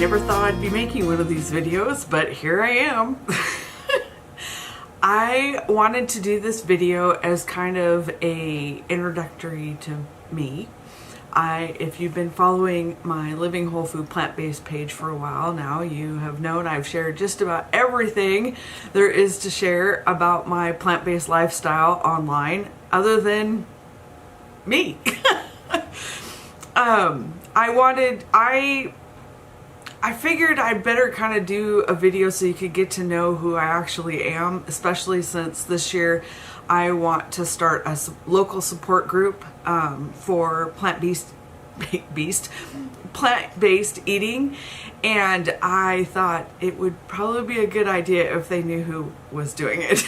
never thought I'd be making one of these videos, but here I am. I wanted to do this video as kind of a introductory to me. If you've been following my Living Whole Food Plant-Based page for a while now, you have known I've shared just about everything there is to share about my plant-based lifestyle online, other than me. I figured I'd better kind of do a video so you could get to know who I actually am, especially since this year I want to start a local support group for plant-based eating, and I thought it would probably be a good idea if they knew who was doing it.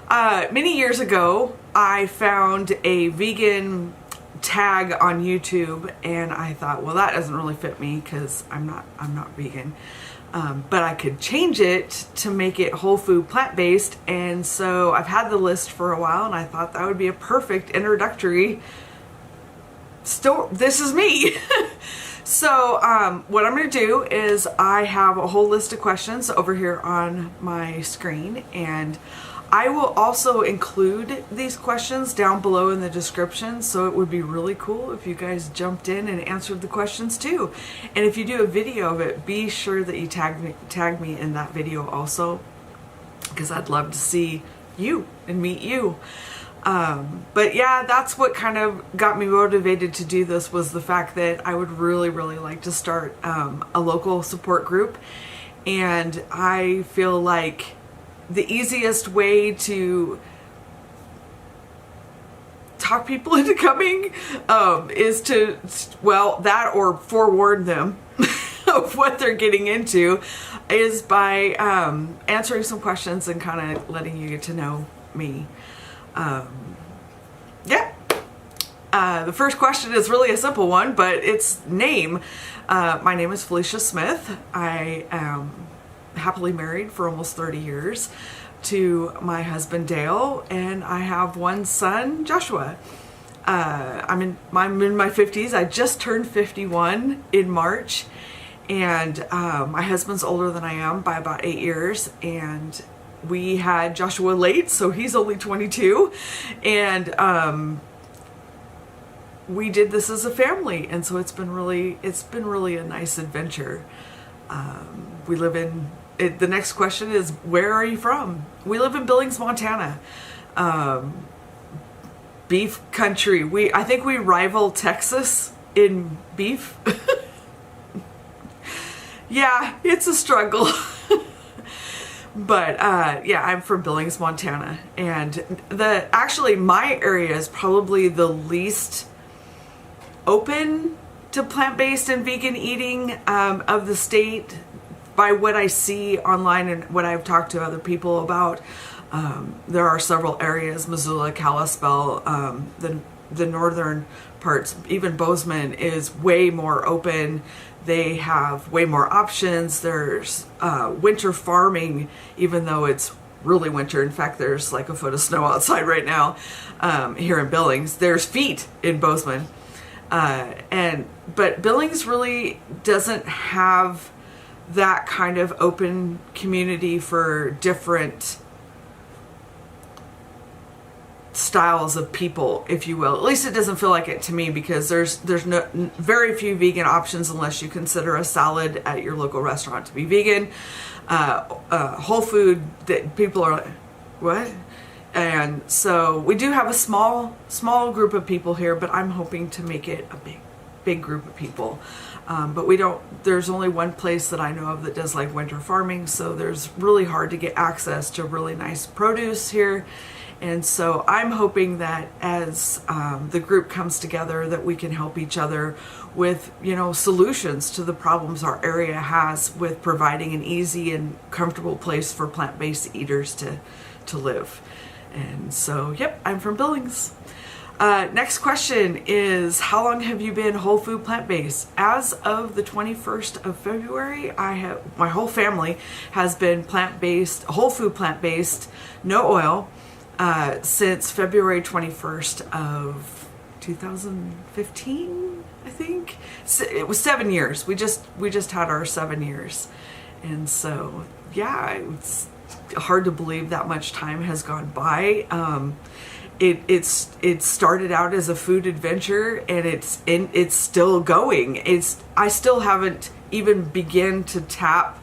Many years ago, I found a vegan tag on YouTube, and I thought, well, that doesn't really fit me because I'm not vegan, but I could change it to make it whole food plant-based. And so I've had the list for a while, and I thought that would be a perfect introductory story. This is me. So what I'm going to do is I have a whole list of questions over here on my screen, and I will also include these questions down below in the description, so it would be really cool if you guys jumped in and answered the questions too. And if you do a video of it, be sure that you tag me in that video also, because I'd love to see you and meet you. But yeah, that's what kind of got me motivated to do this, was the fact that I would really like to start a local support group. And I feel like the easiest way to talk people into coming is to, well, that or forewarn them of what they're getting into, is by answering some questions and kind of letting you get to know me. The first question is really a simple one, but it's name. My name is Felicia Smith. I am happily married for almost 30 years to my husband Dale, and I have one son, Joshua. I'm in my 50s. I just turned 51 in March, and my husband's older than I am by about 8 years, and we had Joshua late, so he's only 22, and we did this as a family, and so it's been really a nice adventure. We live in the next question is, where are you from? We live in Billings, Montana. Beef country. I think we rival Texas in beef. Yeah, it's a struggle. But yeah, I'm from Billings, Montana, and actually my area is probably the least open to plant-based and vegan eating of the state, by what I see online and what I've talked to other people about. There are several areas, Missoula, Kalispell, the northern parts, even Bozeman is way more open. They have way more options. There's winter farming, even though it's really winter. In fact, there's like a foot of snow outside right now here in Billings. There's feet in Bozeman. But Billings really doesn't have that kind of open community for different styles of people, if you will. At least it doesn't feel like it to me, because there's very few vegan options unless you consider a salad at your local restaurant to be vegan. Whole food, that people are like, what? And so we do have a small group of people here, but I'm hoping to make it a big group of people. But there's only one place that I know of that does like winter farming, so there's really hard to get access to really nice produce here. And so I'm hoping that as the group comes together, that we can help each other with, solutions to the problems our area has with providing an easy and comfortable place for plant-based eaters to live. And so, yep, I'm from Billings. Next question is, how long have you been whole food plant-based? As of the 21st of February, my whole family has been plant-based, whole food plant-based, no oil, since February 21st of 2015. I think. It was 7 years. We just had our 7 years. And so, yeah, it's hard to believe that much time has gone by. It started out as a food adventure, and it's still going. I still haven't even begun to tap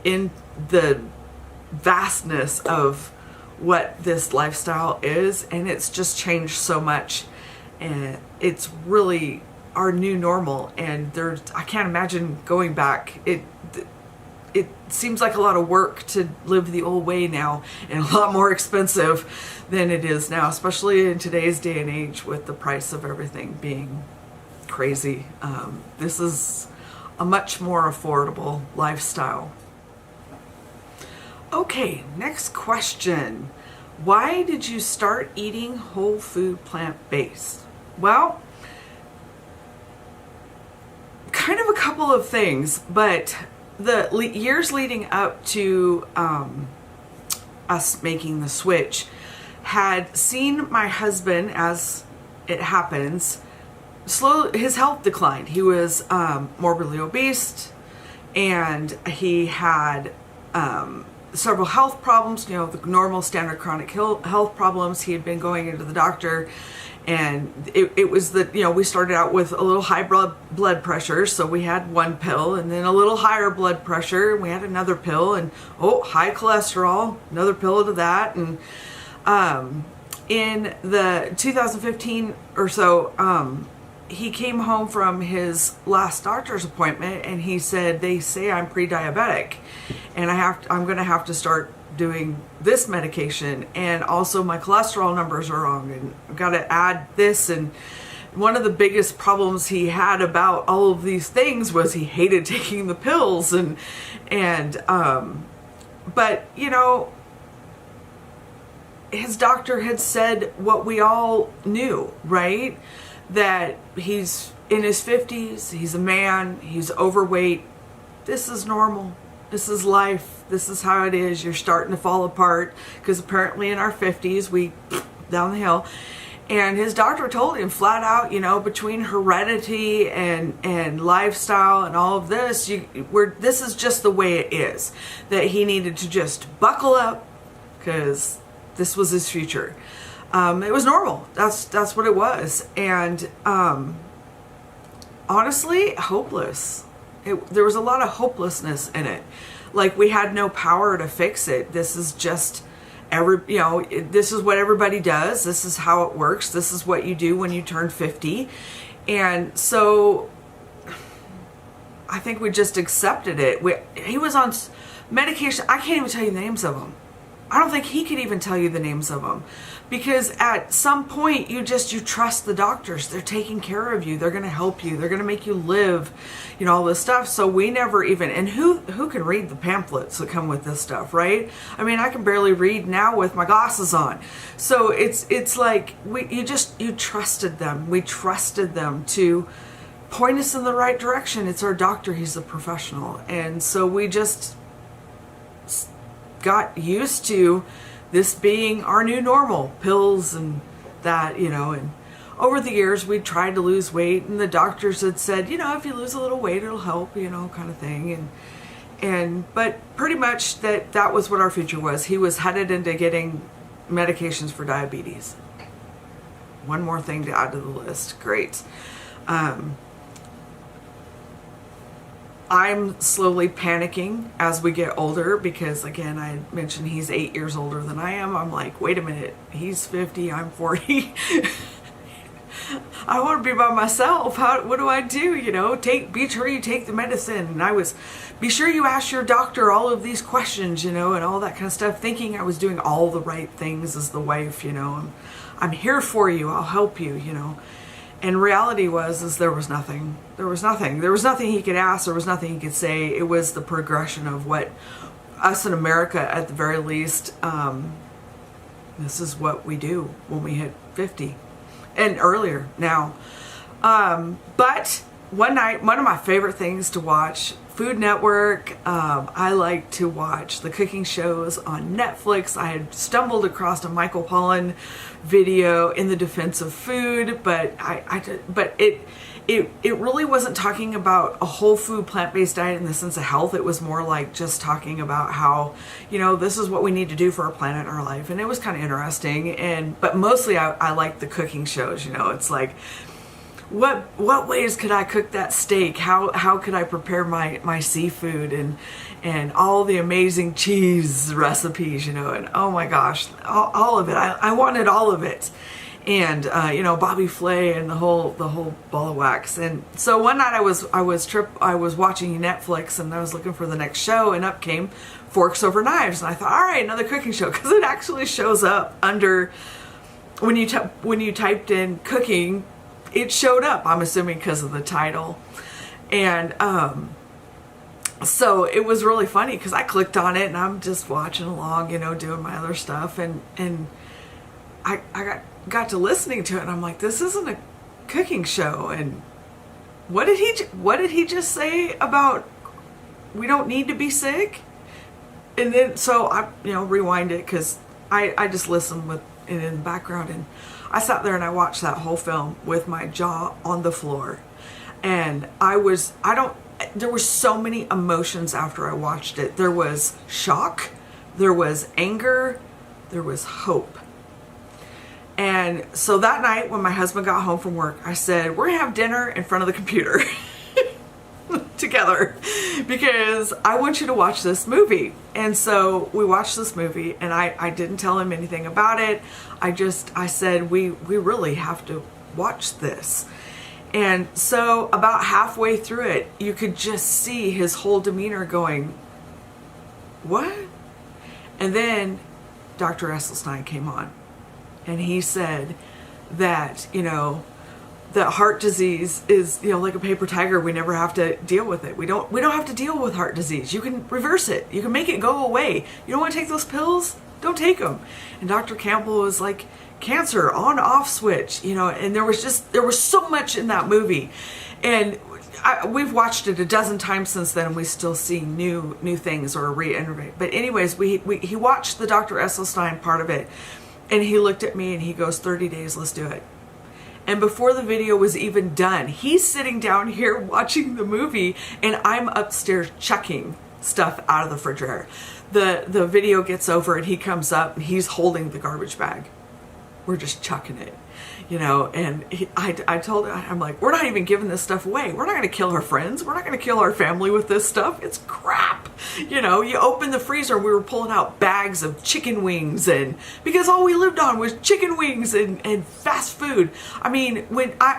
in the vastness of what this lifestyle is, and it's just changed so much, and it's really our new normal. And I can't imagine going back. It seems like a lot of work to live the old way now, and a lot more expensive than it is now, especially in today's day and age with the price of everything being crazy. This is a much more affordable lifestyle. Okay, next question. Why did you start eating whole food plant-based? Well, kind of a couple of things, but the years leading up to us making the switch had seen my husband, as it happens, his health declined. He was morbidly obese, and he had several health problems, the normal standard chronic health problems. He had been going into the doctor, and it was that, we started out with a little high blood pressure, so we had one pill, and then a little higher blood pressure, and we had another pill, and high cholesterol, another pill to that. And in the 2015 or so, he came home from his last doctor's appointment, and he said, they say I'm pre-diabetic, and I'm going to have to start doing this medication, and also my cholesterol numbers are wrong, and I've got to add this. And one of the biggest problems he had about all of these things was he hated taking the pills, but his doctor had said what we all knew, right? That he's in his 50s, he's a man, he's overweight. This is normal. This is life. This is how it is. You're starting to fall apart, because apparently in our 50s we down the hill. And his doctor told him flat out, between heredity and lifestyle and all of this, this is just the way it is. That he needed to just buckle up, because this was his future. It was normal. That's what it was. And honestly, hopeless. There was a lot of hopelessness in it. Like, we had no power to fix it. This is just this is what everybody does. This is how it works. This is what you do when you turn 50. And so I think we just accepted it. He was on medication. I can't even tell you the names of them. I don't think he could even tell you the names of them, because at some point you trust the doctors. They're taking care of you. They're going to help you. They're going to make you live, all this stuff. So we never even, and who can read the pamphlets that come with this stuff, right? I mean, I can barely read now with my glasses on. So it's like you trusted them. We trusted them to point us in the right direction. It's our doctor. He's a professional. And so we just got used to this being our new normal, pills and that, and over the years we tried to lose weight, and the doctors had said, if you lose a little weight, it'll help, kind of thing. But pretty much that was what our future was. He was headed into getting medications for diabetes. One more thing to add to the list. Great. I'm slowly panicking as we get older, because again, I mentioned he's 8 years older than I am. I'm like, wait a minute, he's 50, I'm 40. I want to be by myself. What do I do? Be sure you take the medicine. And be sure you ask your doctor all of these questions, and all that kind of stuff, thinking I was doing all the right things as the wife, I'm here for you. I'll help you, And reality was there was nothing. There was nothing. There was nothing he could ask. There was nothing he could say. It was the progression of what us in America, at the very least, this is what we do when we hit 50 and earlier now. But one night, one of my favorite things to watch, Food Network. I like to watch the cooking shows on Netflix. I had stumbled across a Michael Pollan video in the defense of food, but it really wasn't talking about a whole food plant-based diet in the sense of health. It was more like just talking about how, you know, this is what we need to do for our planet and our life. And it was kind of interesting. But mostly I like the cooking shows, you know. It's like, what ways could I cook that steak? How could I prepare my seafood, and all the amazing cheese recipes, you know, and oh my gosh, all of it. I wanted all of it. And you know, Bobby Flay and the whole ball of wax. And so one night I was watching Netflix, and I was looking for the next show, and up came Forks Over Knives, and I thought, all right, another cooking show, because it actually shows up under when you typed in cooking, it showed up. I'm assuming because of the title, and so it was really funny because I clicked on it and I'm just watching along, you know, doing my other stuff, and I got to listening to it, and I'm like, this isn't a cooking show. And what did he just say about we don't need to be sick? And then so I, you know, rewind it, because I just listened with it in the background, and I sat there and I watched that whole film with my jaw on the floor. And there were so many emotions after I watched it. There was shock, there was anger, there was hope. And so that night when my husband got home from work, I said, we're gonna have dinner in front of the computer together, because I want you to watch this movie. And so we watched this movie, and I didn't tell him anything about it. I said, we really have to watch this. And so about halfway through it, you could just see his whole demeanor going, what? And then Dr. Esselstyn came on. And he said that, you know, that heart disease is, you know, like a paper tiger. We never have to deal with it. We don't have to deal with heart disease. You can reverse it. You can make it go away. You don't want to take those pills? Don't take them. And Dr. Campbell was like, cancer, on off switch, you know. And there was so much in that movie. And we've watched it a dozen times since then, and we still see new things or reiterate. But anyways, he watched the Dr. Esselstyn part of it. And he looked at me and he goes, 30 days, let's do it. And before the video was even done, he's sitting down here watching the movie, and I'm upstairs chucking stuff out of the refrigerator. The video gets over, and he comes up and he's holding the garbage bag. We're just chucking it, you know. And I told him, I'm like, we're not even giving this stuff away. We're not going to kill our friends. We're not going to kill our family with this stuff. It's crap. You know, you open the freezer, we were pulling out bags of chicken wings, and because all we lived on was chicken wings and fast food. I mean,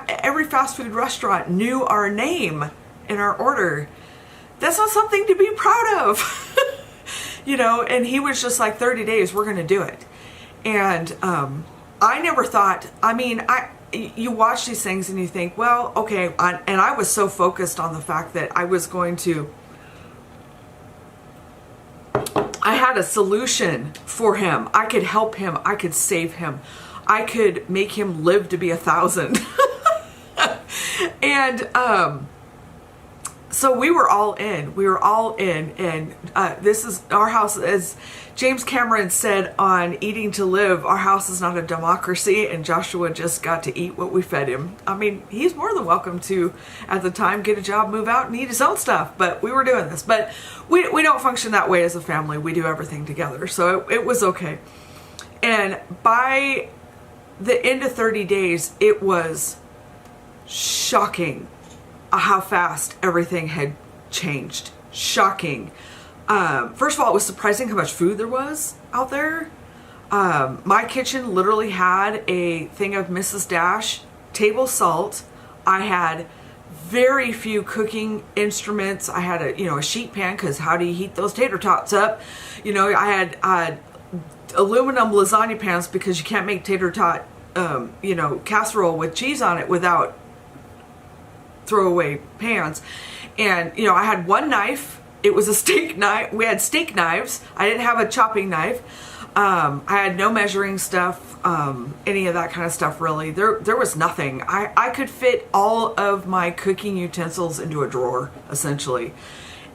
every fast food restaurant knew our name and our order. That's not something to be proud of. You know, and he was just like, 30 days, we're going to do it. And I never thought, I mean, you watch these things and you think, well, okay, and I was so focused on the fact that I was going to, I had a solution for him. I could help him. I could save him. I could make him live to be 1,000. And so we were all in. We were all in. And this is our house. As James Cameron said on Eating to Live, our house is not a democracy, and Joshua just got to eat what we fed him. I mean, he's more than welcome to, at the time, get a job, move out, and eat his own stuff. But we were doing this. But we don't function that way as a family. We do everything together. So it was okay. And by the end of 30 days, it was shocking how fast everything had changed. Shocking. First of all, it was surprising how much food there was out there. My kitchen literally had a thing of Mrs. Dash table salt. I had very few cooking instruments. I had a sheet pan, because how do you heat those tater tots up? You know, I had aluminum lasagna pans, because you can't make tater tot casserole with cheese on it without throwaway pans. And I had one knife. It was a steak knife. We had steak knives. I didn't have a chopping knife. I had no measuring stuff, any of that kind of stuff really. There was nothing. I could fit all of my cooking utensils into a drawer, essentially.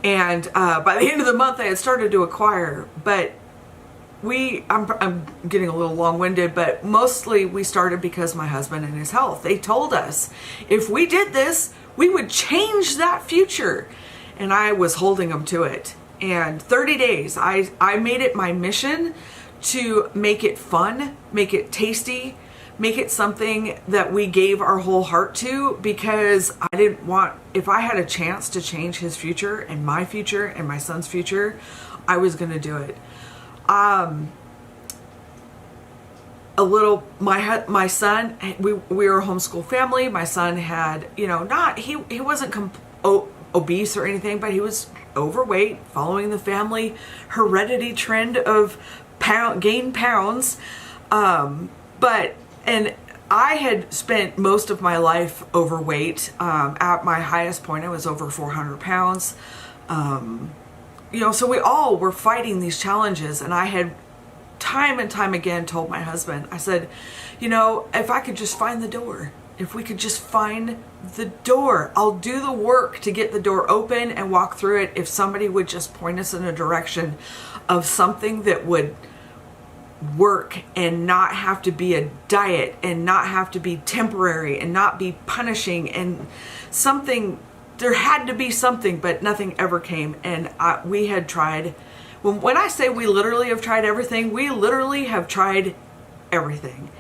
And by the end of the month I had started to acquire, but I'm getting a little long-winded, but mostly we started because my husband and his health. They told us if we did this, we would change that future. And I was holding them to it. And 30 days, I made it my mission to make it fun, make it tasty, make it something that we gave our whole heart to, because I didn't want, if I had a chance to change his future and my son's future, I was going to do it. My son, we were a homeschool family. My son had, he wasn't obese or anything, but he was overweight, following the family heredity trend of gain pounds. And I had spent most of my life overweight. At my highest point, I was over 400 pounds. So we all were fighting these challenges, and I had time and time again told my husband, I said, if I could just find the door, if we could just find the door, I'll do the work to get the door open and walk through it. If somebody would just point us in a direction of something that would work and not have to be a diet and not have to be temporary and not be punishing, and something, there had to be something, but nothing ever came. And we had tried, when I say we literally have tried everything, we literally have tried everything.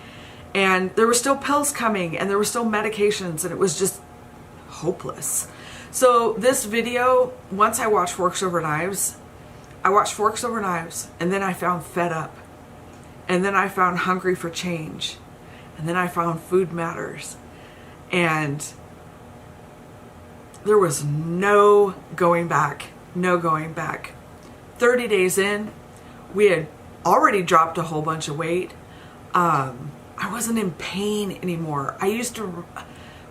And there were still pills coming, and there were still medications, and it was just hopeless. So this video, once I watched Forks Over Knives, and then I found Fed Up. And then I found Hungry for Change. And then I found Food Matters. And there was no going back. 30 days in, we had already dropped a whole bunch of weight. I wasn't in pain anymore. I used to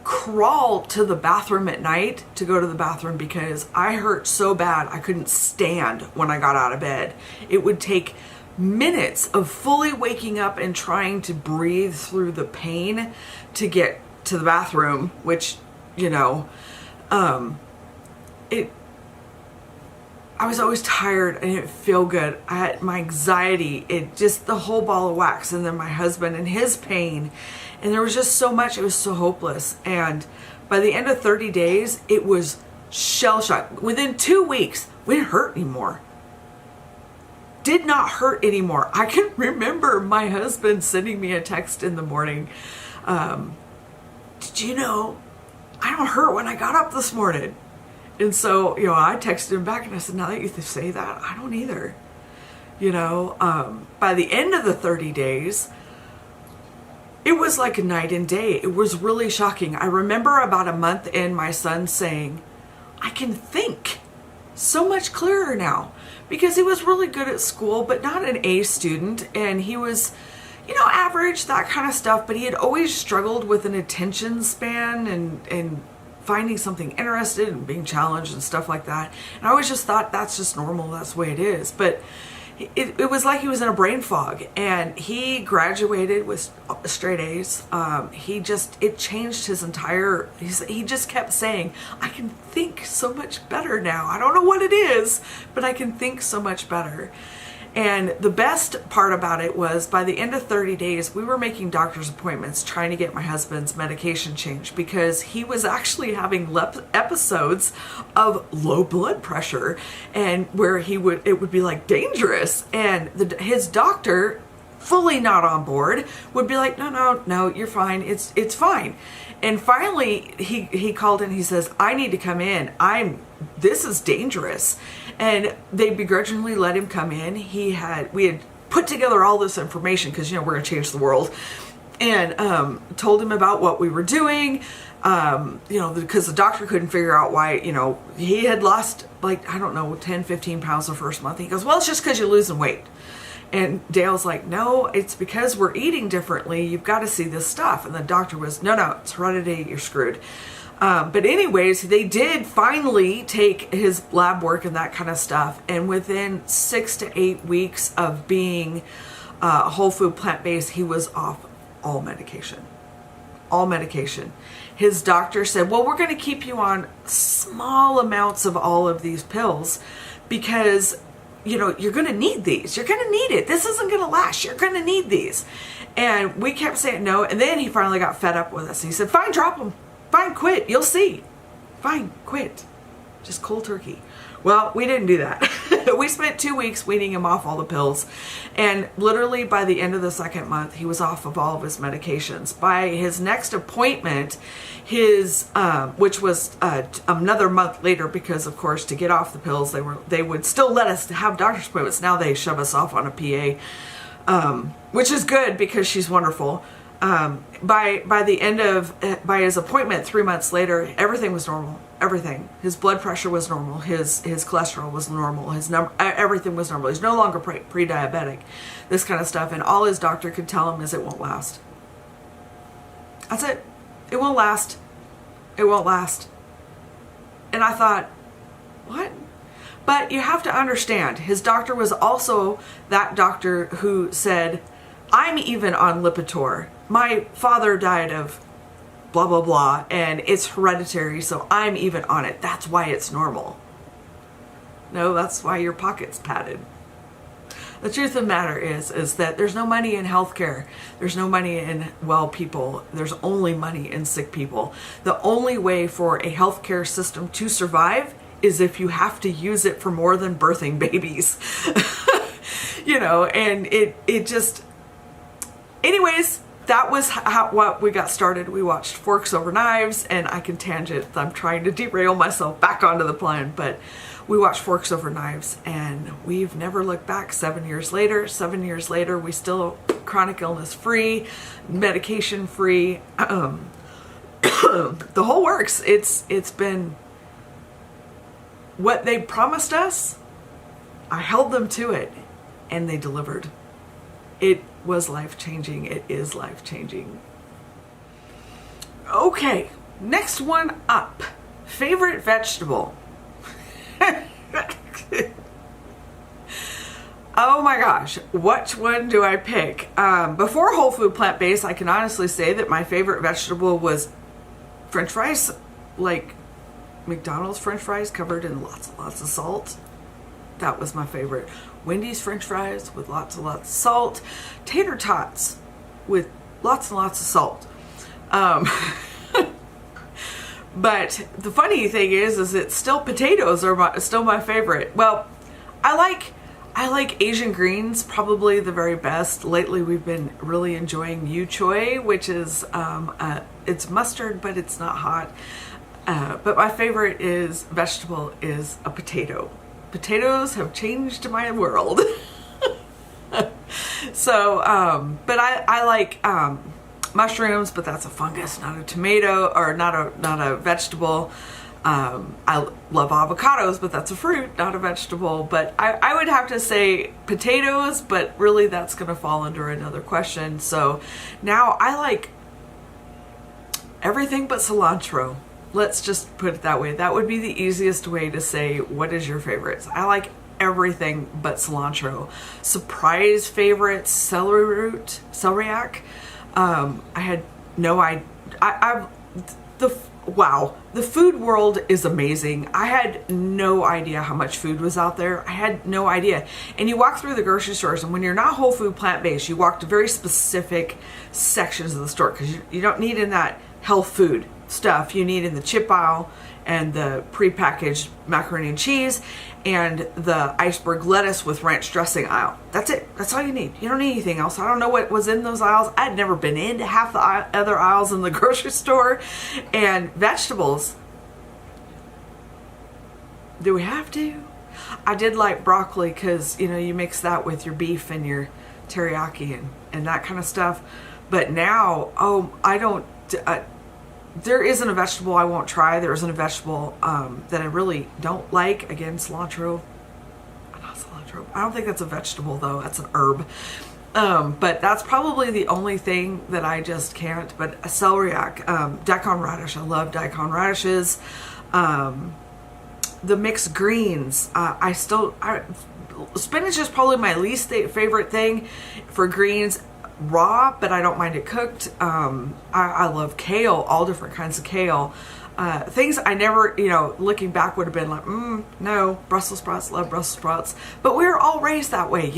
crawl to the bathroom at night to go to the bathroom because I hurt so bad I couldn't stand when I got out of bed. It would take minutes of fully waking up and trying to breathe through the pain to get to the bathroom, which, I was always tired. I didn't feel good. I had my anxiety, the whole ball of wax, and then my husband and his pain. And there was just so much, it was so hopeless. And by the end of 30 days, it was shell shock. Within 2 weeks, we didn't hurt anymore. Did not hurt anymore. I can remember my husband sending me a text in the morning. Did you know I don't hurt when I got up this morning? And so, I texted him back and I said, now that you say that, I don't either. By the end of the 30 days, it was like a night and day. It was really shocking. I remember about a month in, my son saying, I can think so much clearer now, because he was really good at school, but not an A student. And he was, average, that kind of stuff, but he had always struggled with an attention span and finding something interested and being challenged and stuff like that. And I always just thought that's just normal, that's the way it is. But it was like he was in a brain fog, and he graduated with straight A's. It changed his entire, he just kept saying, I can think so much better now. I don't know what it is, but I can think so much better. And the best part about it was, by the end of 30 days, we were making doctor's appointments trying to get my husband's medication changed, because he was actually having episodes of low blood pressure, and where it would be like dangerous. And his doctor, fully not on board, would be like, no, you're fine. It's fine. And finally he called in, he says, I need to come in. This is dangerous. And they begrudgingly let him come in. We had put together all this information, because, we're going to change the world, and told him about what we were doing, because the doctor couldn't figure out why, he had lost 10, 15 pounds the first month. He goes, well, it's just because you're losing weight. And Dale's like, no, it's because we're eating differently. You've got to see this stuff. And the doctor was, no, it's heredity. You're screwed. But anyways, they did finally take his lab work and that kind of stuff. And within 6 to 8 weeks of being whole food plant-based, he was off all medication. All medication. His doctor said, well, we're going to keep you on small amounts of all of these pills, because you know, you're going to need these. You're going to need it. This isn't going to last. You're going to need these. And we kept saying no. And then he finally got fed up with us. He said, fine, drop them. Fine, quit. You'll see. Fine, quit. Just cold turkey. Well, we didn't do that. We spent 2 weeks weaning him off all the pills. And literally by the end of the second month, he was off of all of his medications. By his next appointment, which was another month later, because of course to get off the pills, they would still let us have doctor's appointments. Now they shove us off on a PA, which is good because she's wonderful. By his appointment 3 months later, everything was normal. Everything. His blood pressure was normal. His cholesterol was normal. Everything was normal. He's no longer pre-diabetic. This kind of stuff. And all his doctor could tell him is it won't last. That's it. It won't last. It won't last. And I thought, what? But you have to understand, his doctor was also that doctor who said, I'm even on Lipitor. My father died of blah, blah, blah, and it's hereditary, so I'm even on it. That's why it's normal. No, that's why your pocket's padded. The truth of the matter is that there's no money in healthcare. There's no money in well people. There's only money in sick people. The only way for a healthcare system to survive is if you have to use it for more than birthing babies. You know, and it just... Anyways, that was what we got started. We watched Forks Over Knives, and I can tangent. I'm trying to derail myself back onto the plan, but we watched Forks Over Knives, and we've never looked back. 7 years later, we still chronic illness free, medication free, the whole works. It's been what they promised us. I held them to it, and they delivered. It was life-changing. It is life-changing. Okay, next one up. Favorite vegetable. Oh my gosh, which one do I pick? Before Whole Food Plant-Based, I can honestly say that my favorite vegetable was French fries, like McDonald's French fries covered in lots and lots of salt. That was my favorite. Wendy's French fries with lots and lots of salt. Tater tots with lots and lots of salt. But the funny thing is that still potatoes are still my favorite. Well, I like Asian greens probably the very best. Lately we've been really enjoying yu choy, which is it's mustard but it's not hot. But my favorite vegetable is a potato. Potatoes have changed my world. So, but I like mushrooms, but that's a fungus, not a tomato, or not a vegetable. I love avocados, but that's a fruit, not a vegetable. But I would have to say potatoes, but really that's going to fall under another question. So now I like everything but cilantro. Let's just put it that way. That would be the easiest way to say, what is your favorites? I like everything but cilantro. Surprise favorites, celeriac. I had no idea. Wow, the food world is amazing. I had no idea how much food was out there. I had no idea. And you walk through the grocery stores, and when you're not whole food plant-based, you walk to very specific sections of the store, because you don't need in that health food stuff. You need in the chip aisle and the prepackaged macaroni and cheese and the iceberg lettuce with ranch dressing aisle. That's it. That's all you need. You don't need anything else. I don't know what was in those aisles. I'd never been into half the other aisles in the grocery store. And vegetables, do we have to? I did like broccoli because, you know, you mix that with your beef and your teriyaki and that kind of stuff. But now, I don't... there isn't a vegetable I won't try. There isn't a vegetable that I really don't like. Again, cilantro. Not cilantro. I don't think that's a vegetable though. That's an herb. But that's probably the only thing that I just can't. But a celeriac, daikon radish. I love daikon radishes. The mixed greens. Spinach is probably my least favorite thing for greens. Raw, but I don't mind it cooked. I love kale, all different kinds of kale. Things I never, looking back would have been like, no, Brussels sprouts, love Brussels sprouts. But we were all raised that way,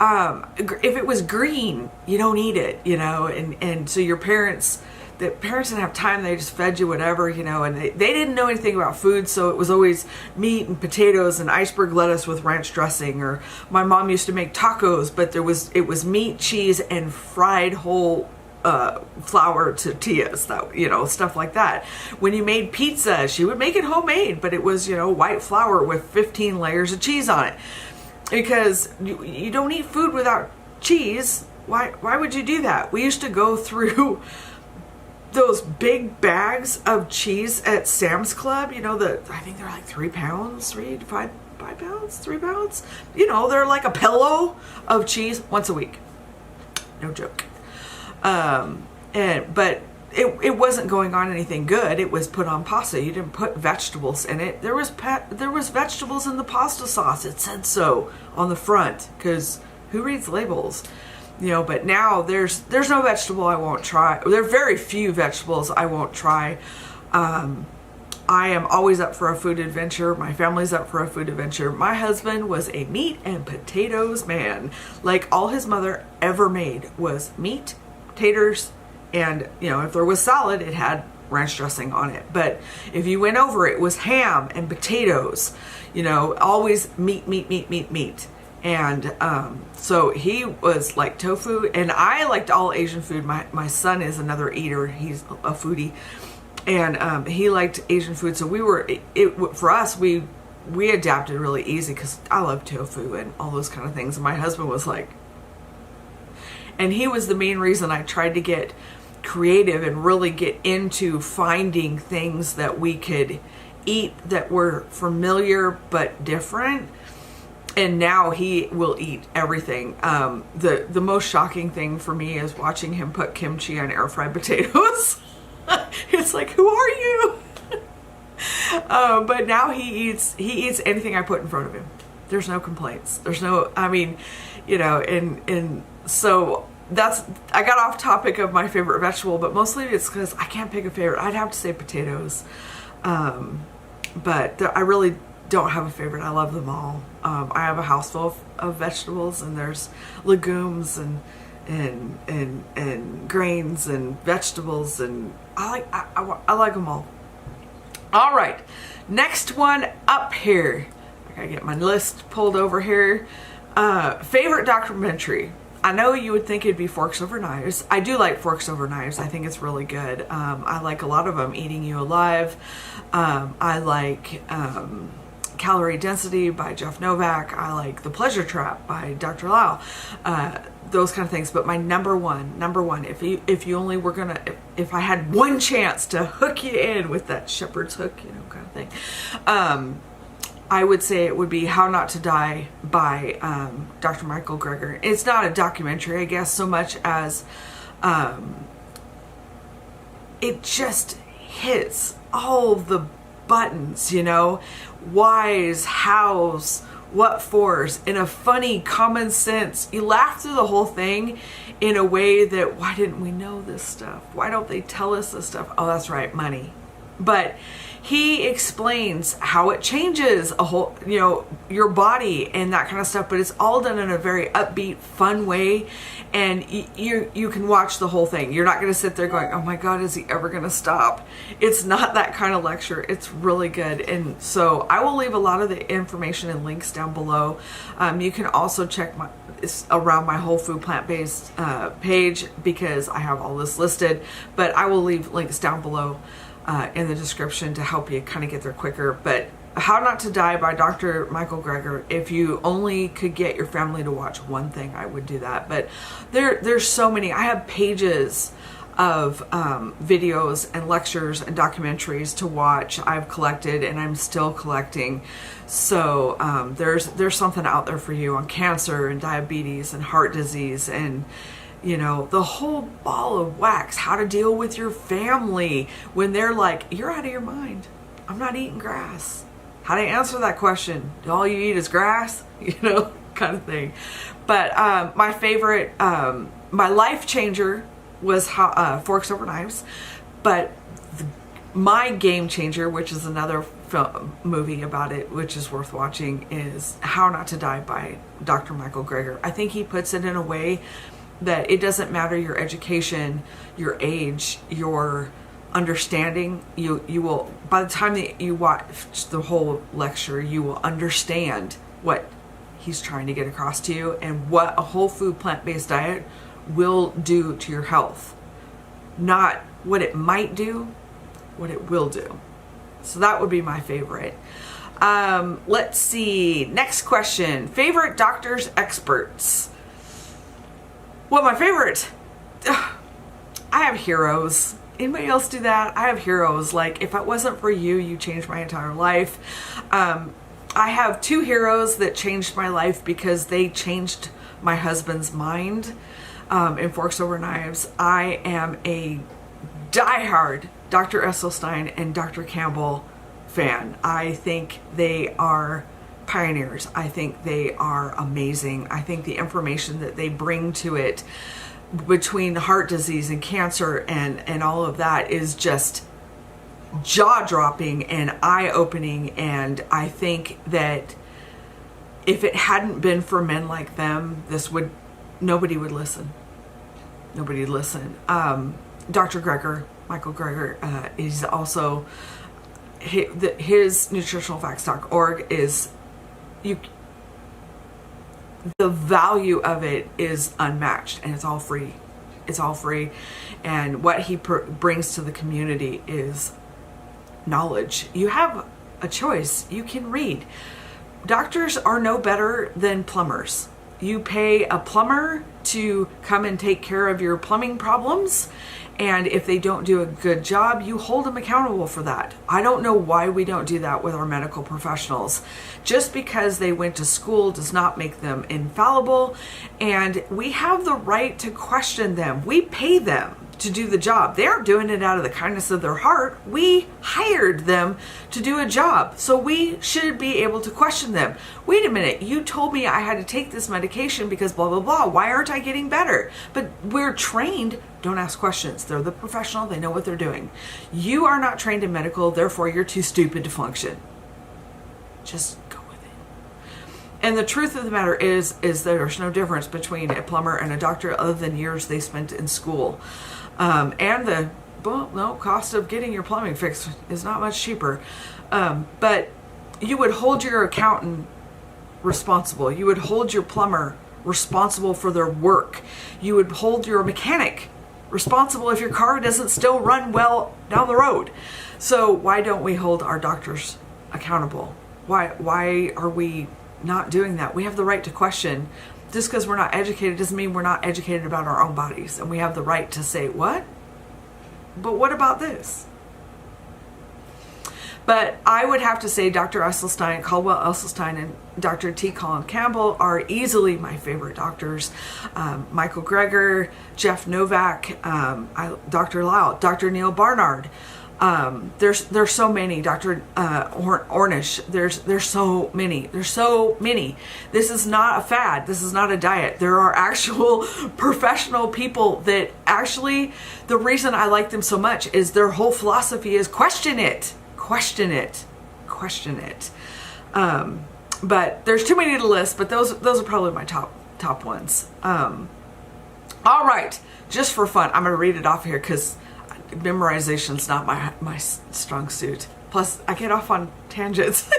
if it was green, you don't eat it, and so your parents didn't have time, they just fed you whatever, and they didn't know anything about food, so it was always meat and potatoes and iceberg lettuce with ranch dressing. Or my mom used to make tacos, but it was meat, cheese, and fried whole flour tortillas, that stuff like that. When you made pizza, she would make it homemade, but it was white flour with 15 layers of cheese on it, because you don't eat food without cheese. Why would you do that? We used to go through those big bags of cheese at Sam's Club, I think they're like 3 pounds, 3 to 5 pounds, 3 pounds. They're like a pillow of cheese once a week. No joke. But it wasn't going on anything good. It was put on pasta. You didn't put vegetables in it. There was vegetables in the pasta sauce. It said so on the front, because who reads labels? But now there's no vegetable I won't try. There are very few vegetables I won't try. I am always up for a food adventure. My family's up for a food adventure. My husband was a meat and potatoes man. Like, all his mother ever made was meat, taters, and if there was salad, it had ranch dressing on it. But if you went over, it was ham and potatoes, always meat. And so he was like tofu, and I liked all Asian food. My son is another eater. He's a foodie, and he liked Asian food. So for us, we adapted really easy, because I love tofu and all those kind of things. And my husband was like, and he was the main reason I tried to get creative and really get into finding things that we could eat that were familiar but different. And now he will eat everything. The most shocking thing for me is watching him put kimchi on air fried potatoes. It's like, who are you? But now he eats anything I put in front of him. There's no complaints. There's no, and so I got off topic of my favorite vegetable, but mostly it's because I can't pick a favorite. I'd have to say potatoes. But I really don't have a favorite. I love them all. I have a house full of vegetables, and there's legumes and grains and vegetables, and I like them all. All right, next one up here. I gotta get my list pulled over here. Favorite documentary. I know you would think it'd be Forks Over Knives. I do like Forks Over Knives. I think it's really good. I like a lot of them. Eating You Alive. I like Calorie Density by Jeff Novak. I like The Pleasure Trap by Dr. Lau. Those kind of things. But my number one, if you only were gonna, if I had one chance to hook you in with that shepherd's hook, kind of thing, I would say it would be How Not to Die by Dr. Michael Greger. It's not a documentary, I guess, so much as it just hits all the buttons, whys, hows, what fors, in a funny, common sense. You laugh through the whole thing in a way that, why didn't we know this stuff? Why don't they tell us this stuff? Oh, that's right, money. But he explains how it changes a whole, your body and that kind of stuff, but it's all done in a very upbeat, fun way, and you can watch the whole thing. You're not going to sit there going, oh my God, is he ever going to stop? It's not that kind of lecture. It's really good. And so I will leave a lot of the information and links down below. You can also check around my Whole Food Plant-Based page, because I have all this listed, but I will leave links down below in the description to help you kind of get there quicker. But How Not to Die by Dr. Michael Greger, if you only could get your family to watch one thing, I would do that. But there's so many. I have pages of videos and lectures and documentaries to watch. I've collected, and I'm still collecting. So there's something out there for you on cancer and diabetes and heart disease, and the whole ball of wax, how to deal with your family when they're like, you're out of your mind, I'm not eating grass. How to answer that question? All you eat is grass? Kind of thing. But my favorite, my life changer was Forks Over Knives. But My game changer, which is another movie about it, which is worth watching, is How Not to Die by Dr. Michael Greger. I think he puts it in a way that it doesn't matter your education, your age, your understanding. You will, by the time that you watch the whole lecture, you will understand what he's trying to get across to you and what a whole food plant-based diet will do to your health. Not what it might do, what it will do. So that would be my favorite. Let's see. Next question. Favorite doctors, experts. Well, my favorite, I have heroes. Anybody else do that? I have heroes. Like, if it wasn't for you, you changed my entire life. I have two heroes that changed my life because they changed my husband's mind in Forks Over Knives. I am a diehard Dr. Esselstyn and Dr. Campbell fan. I think they are pioneers. I think they are amazing. I think the information that they bring to it between heart disease and cancer and all of that is just jaw-dropping and eye-opening. And I think that if it hadn't been for men like them, nobody would listen. Nobody would listen. Dr. Greger, Michael Greger, is also, his nutritionalfacts.org is, the value of it is unmatched, and it's all free. It's all free. And what he brings to the community is knowledge. You have a choice. You can read. Doctors are no better than plumbers. You pay a plumber to come and take care of your plumbing problems, and if they don't do a good job, you hold them accountable for that. I don't know why we don't do that with our medical professionals. Just because they went to school does not make them infallible, and we have the right to question them. We pay them to do the job. They aren't doing it out of the kindness of their heart. We hired them to do a job, so we should be able to question them. Wait a minute, you told me I had to take this medication because blah, blah, blah. Why aren't I getting better? But we're trained. Don't ask questions. They're the professional. They know what they're doing. You are not trained in medical, therefore you're too stupid to function. Just go with it. And the truth of the matter is there's no difference between a plumber and a doctor other than years they spent in school. And the cost of getting your plumbing fixed is not much cheaper. But you would hold your accountant responsible. You would hold your plumber responsible for their work. You would hold your mechanic responsible if your car doesn't still run well down the road. So why don't we hold our doctors accountable? Why are we not doing that? We have the right to question. Just because we're not educated doesn't mean we're not educated about our own bodies. And we have the right to say, what? But what about this? But I would have to say Dr. Esselstyn, Caldwell Esselstyn, and Dr. T. Colin Campbell are easily my favorite doctors. Michael Greger, Jeff Novak, Dr. Lau, Dr. Neil Barnard. There's so many. Dr. Ornish. There's so many. There's so many. This is not a fad. This is not a diet. There are actual professional people that actually, the reason I like them so much is their whole philosophy is question it. Question it. Question it. But there's too many to list, but those are probably my top ones. All right. Just for fun, I'm going to read it off here because memorization's not my strong suit. Plus, I get off on tangents.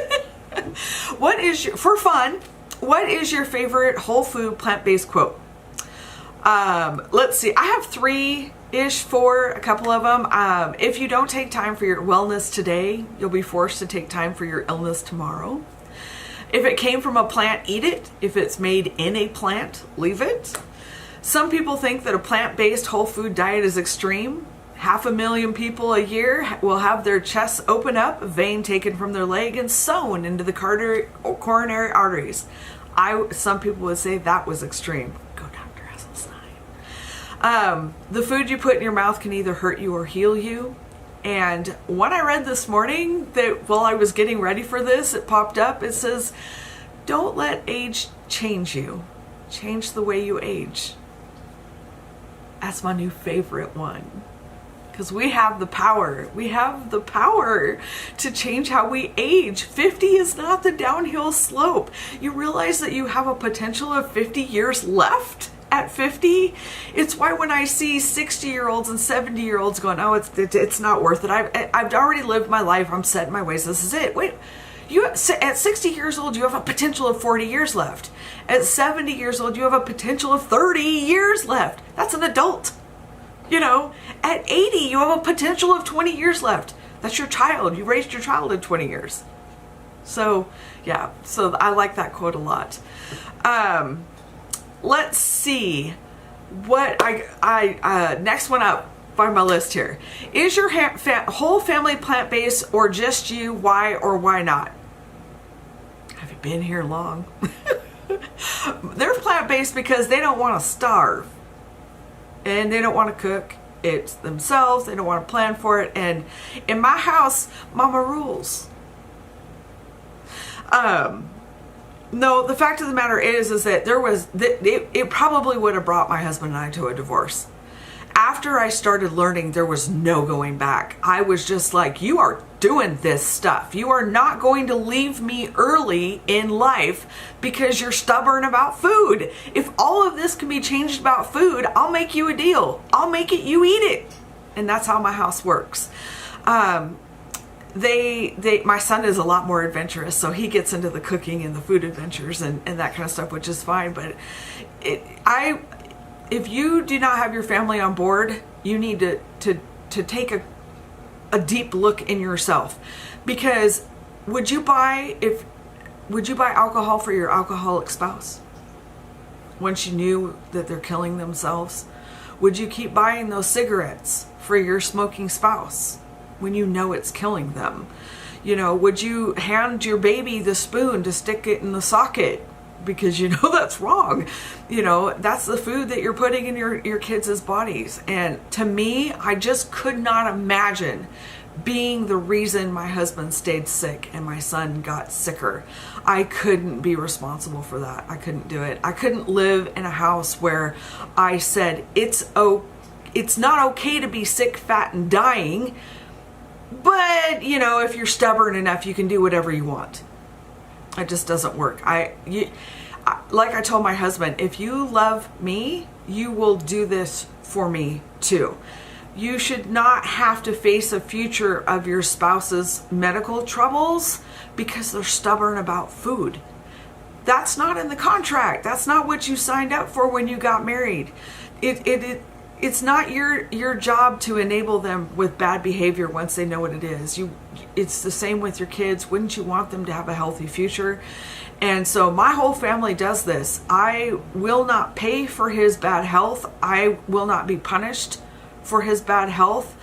For fun, what is your favorite whole food plant-based quote? Let's see. I have 3-ish, 4, a couple of them. If you don't take time for your wellness today, you'll be forced to take time for your illness tomorrow. If it came from a plant, eat it. If it's made in a plant, leave it. Some people think that a plant-based whole food diet is extreme. 500,000 people a year will have their chests open up, a vein taken from their leg and sewn into the coronary arteries. Some people would say that was extreme. Go Dr. Esselstyn. The food you put in your mouth can either hurt you or heal you. And when I read this morning, that while I was getting ready for this, it popped up. It says, don't let age change you. Change the way you age. That's my new favorite one. because we have the power. We have the power to change how we age. 50 is not the downhill slope. You realize that you have a potential of 50 years left at 50? It's why when I see 60-year-olds and 70-year-olds going, oh, it's not worth it. I've already lived my life. I'm set in my ways. This is it. Wait. At 60 years old, you have a potential of 40 years left. At 70 years old, you have a potential of 30 years left. That's an adult. At 80, you have a potential of 20 years left. That's your child. You raised your child in 20 years. So, yeah. So I like that quote a lot. Let's see what I next one up by my list here. Is your whole family plant-based or just you? Why or why not? Have you been here long? They're plant-based because they don't want to starve. And they don't want to cook it themselves. They don't want to plan for it. And in my house, mama rules. No, the fact of the matter is that it probably would have brought my husband and I to a divorce. After I started learning, there was no going back. I was just like, you are doing this stuff. You are not going to leave me early in life because you're stubborn about food. If all of this can be changed about food, I'll make you a deal. I'll make it, you eat it. And that's how my house works. My son is a lot more adventurous, so he gets into the cooking and the food adventures and that kind of stuff, which is fine. But if you do not have your family on board, you need to take a deep look in yourself, because would you buy alcohol for your alcoholic spouse once you knew that they're killing themselves? Would you keep buying those cigarettes for your smoking spouse when you know it's killing them? Would you hand your baby the spoon to stick it in the socket because that's wrong? That's the food that you're putting in your kids' bodies. And to me, I just could not imagine being the reason my husband stayed sick and my son got sicker. I couldn't be responsible for that. I couldn't do it. I couldn't live in a house where I said it's not okay to be sick, fat, and dying, but if you're stubborn enough, you can do whatever you want. It just doesn't work. Like I told my husband, if you love me, you will do this for me too. You should not have to face a future of your spouse's medical troubles because they're stubborn about food. That's not in the contract. That's not what you signed up for when you got married. It's not your job to enable them with bad behavior once they know what it is. It's the same with your kids. Wouldn't you want them to have a healthy future? And so my whole family does this. I will not pay for his bad health. I will not be punished for his bad health.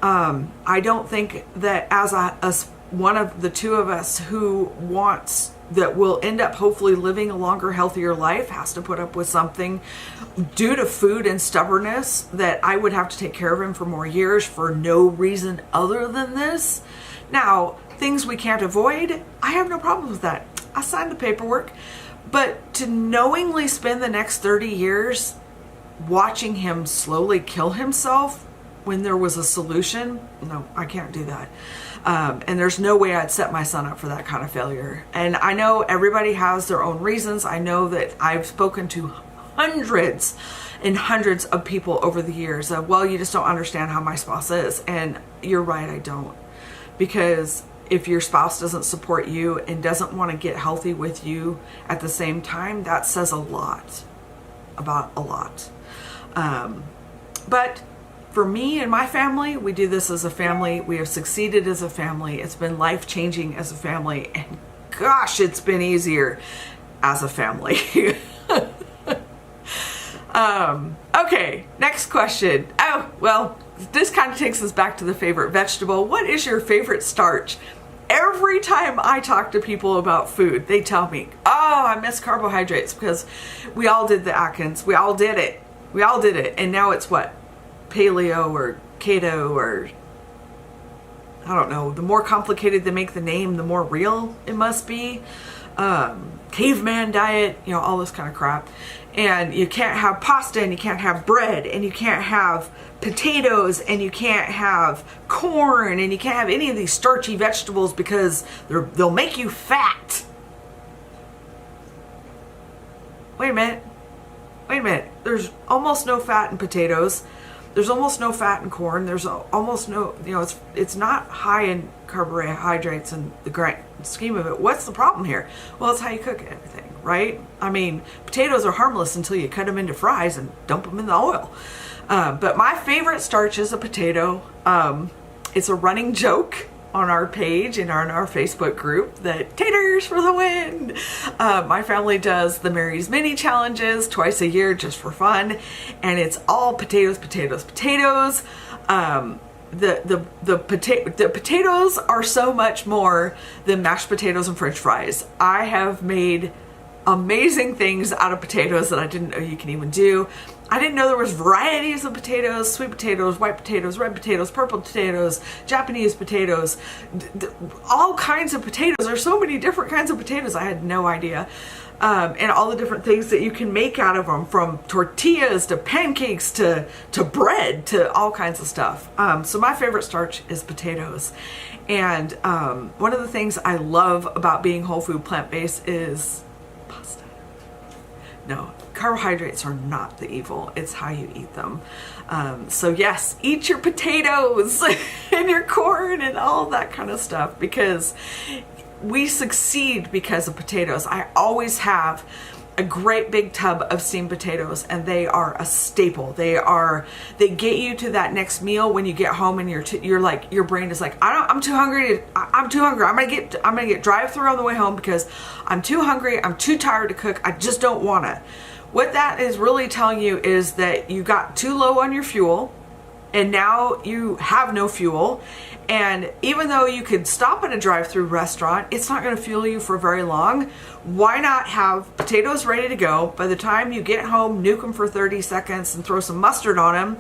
I don't think that as one of the two of us who wants that will end up hopefully living a longer, healthier life has to put up with something due to food and stubbornness that I would have to take care of him for more years for no reason other than this. Now, things we can't avoid, I have no problem with that. I signed the paperwork. But to knowingly spend the next 30 years watching him slowly kill himself when there was a solution, no, I can't do that. And there's no way I'd set my son up for that kind of failure. And I know everybody has their own reasons. I know that I've spoken to hundreds and hundreds of people over the years of, well, you just don't understand how my spouse is. And you're right, I don't. Because if your spouse doesn't support you and doesn't want to get healthy with you at the same time, that says a lot about a lot. But for me and my family, we do this as a family. We have succeeded as a family. It's been life-changing as a family. And gosh, it's been easier as a family. Okay, next question. Oh, well, this kind of takes us back to the favorite vegetable. What is your favorite starch? Every time I talk to people about food, they tell me, oh, I miss carbohydrates, because we all did the Atkins. We all did it. We all did it. And now it's what? Paleo or keto, or I don't know. The more complicated they make the name, the more real it must be. caveman diet, you know, all this kind of crap. And you can't have pasta, and you can't have bread, and you can't have potatoes, and you can't have corn, and you can't have any of these starchy vegetables because they'll make you fat. Wait a minute. There's almost no fat in potatoes. There's almost no fat in corn. There's almost no, you know, it's not high in carbohydrates in the grand scheme of it. What's the problem here? Well, it's how you cook everything, right? I mean, potatoes are harmless until you cut them into fries and dump them in the oil. But my favorite starch is a potato. It's a running joke on our page and on our Facebook group that taters for the win. My family does the Mary's Mini challenges twice a year just for fun, and it's all potatoes. The potatoes are so much more than mashed potatoes and French fries. I have made amazing things out of potatoes that I didn't know you can even do. I didn't know there was varieties of potatoes: sweet potatoes, white potatoes, red potatoes, purple potatoes, Japanese potatoes, all kinds of potatoes. There's so many different kinds of potatoes. I had no idea. And all the different things that you can make out of them, from tortillas to pancakes to bread to all kinds of stuff. So my favorite starch is potatoes. And one of the things I love about being whole food plant-based is pasta. No, carbohydrates are not the evil. It's how you eat them. So yes, eat your potatoes and your corn and all that kind of stuff, because we succeed because of potatoes. I always have a great big tub of steamed potatoes, and they are a staple. They get you to that next meal when you get home, and you're like, your brain is like, I'm too hungry. I'm gonna get drive-through on the way home because I'm too hungry. I'm too tired to cook. I just don't wanna. What that is really telling you is that you got too low on your fuel, and now you have no fuel. And even though you could stop at a drive-through restaurant, it's not going to fuel you for very long. Why not have potatoes ready to go? By the time you get home, nuke them for 30 seconds and throw some mustard on them.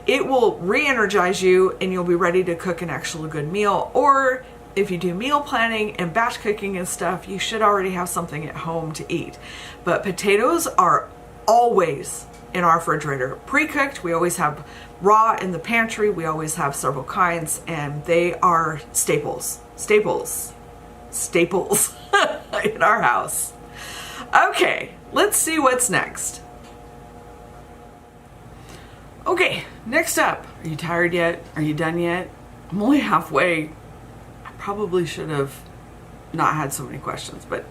It will re-energize you, and you'll be ready to cook an actual good meal. Or if you do meal planning and batch cooking and stuff, you should already have something at home to eat. But potatoes are always in our refrigerator. Pre-cooked, we always have raw in the pantry. We always have several kinds, and they are staples in our house. Okay, let's see what's next. Okay, next up. Are you tired yet? Are you done yet? I'm only halfway. I probably should have not had so many questions, but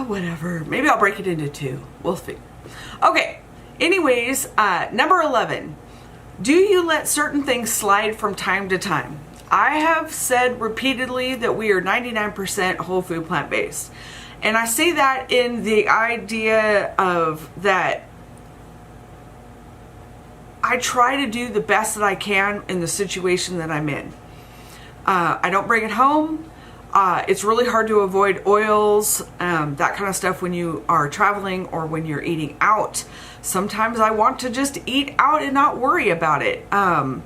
whatever. Maybe I'll break it into two. We'll see. Okay, anyways, number 11. Do you let certain things slide from time to time? I have said repeatedly that we are 99% whole food plant-based. And I say that in the idea of that I try to do the best that I can in the situation that I'm in. I don't bring it home. It's really hard to avoid oils, that kind of stuff when you are traveling or when you're eating out. Sometimes I want to just eat out and not worry about it. I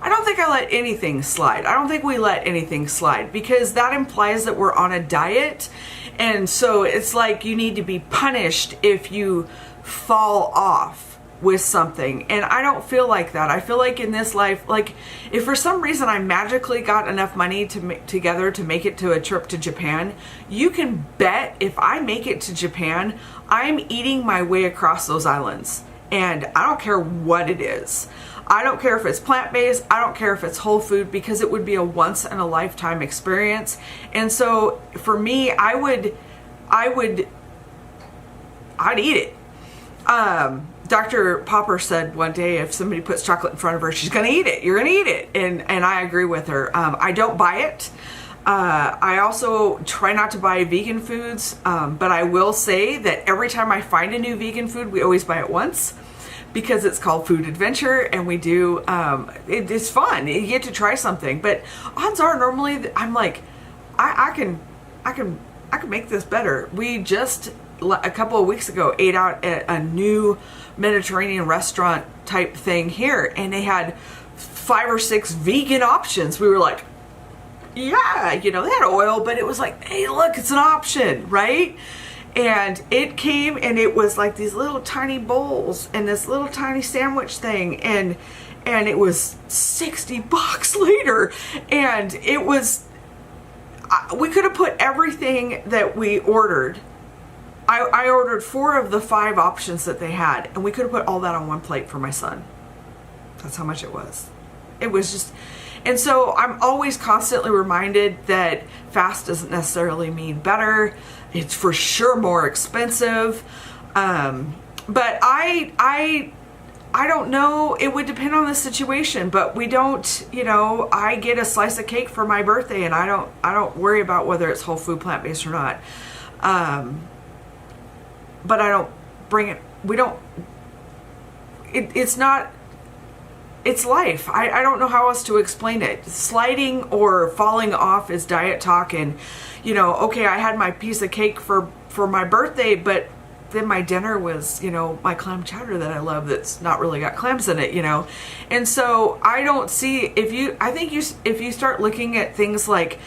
don't think I let anything slide. I don't think we let anything slide, because that implies that we're on a diet. And so it's like you need to be punished if you fall off with something. And I don't feel like that. I feel like in this life, like if for some reason I magically got enough money together to make it to a trip to Japan, you can bet if I make it to Japan, I'm eating my way across those islands. And I don't care what it is. I don't care if it's plant-based. I don't care if it's whole food, because it would be a once in a lifetime experience. And so for me, I'd eat it. Dr. Popper said one day, if somebody puts chocolate in front of her, she's going to eat it. You're going to eat it. And I agree with her. I don't buy it. I also try not to buy vegan foods. But I will say that every time I find a new vegan food, we always buy it once, because it's called Food Adventure, and we do, it's fun. You get to try something. But odds are normally I'm like, I can make this better. We just a couple of weeks ago ate out at a new Mediterranean restaurant type thing here, and they had 5 or 6 vegan options. We were like, yeah, you know, they had oil, but it was like, hey, look, it's an option, right? And it came, and it was like these little tiny bowls and this little tiny sandwich thing, and it was $60 later, and it was, we could have put everything that we ordered. I ordered 4 of the 5 options that they had, and we could have put all that on one plate for my son. That's how much it was. It was just, and so I'm always constantly reminded that fast doesn't necessarily mean better. It's for sure more expensive. But I don't know. It would depend on the situation, but we don't, you know, I get a slice of cake for my birthday, and I don't worry about whether it's whole food plant-based or not. But I don't bring it, we don't, it's not, it's life. I don't know how else to explain it. Sliding or falling off is diet talk, and, you know, okay, I had my piece of cake for my birthday, but then my dinner was, you know, my clam chowder that I love that's not really got clams in it, you know. And so I don't see, if you start looking at things like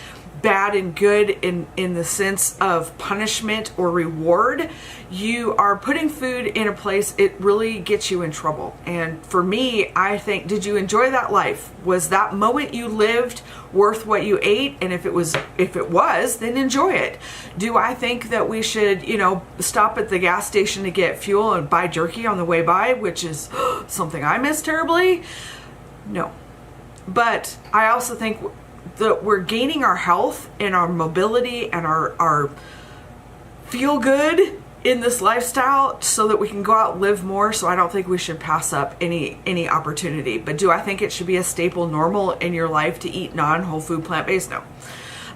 bad and good in the sense of punishment or reward, you are putting food in a place, it really gets you in trouble. And for me, I think, did you enjoy that life? Was that moment you lived worth what you ate? And if it was, then enjoy it. Do I think that we should, you know, stop at the gas station to get fuel and buy jerky on the way by, which is something I miss terribly? No. But I also think that we're gaining our health and our mobility and our feel good in this lifestyle so that we can go out and live more. So I don't think we should pass up any opportunity. But do I think it should be a staple normal in your life to eat non-whole food plant-based? No.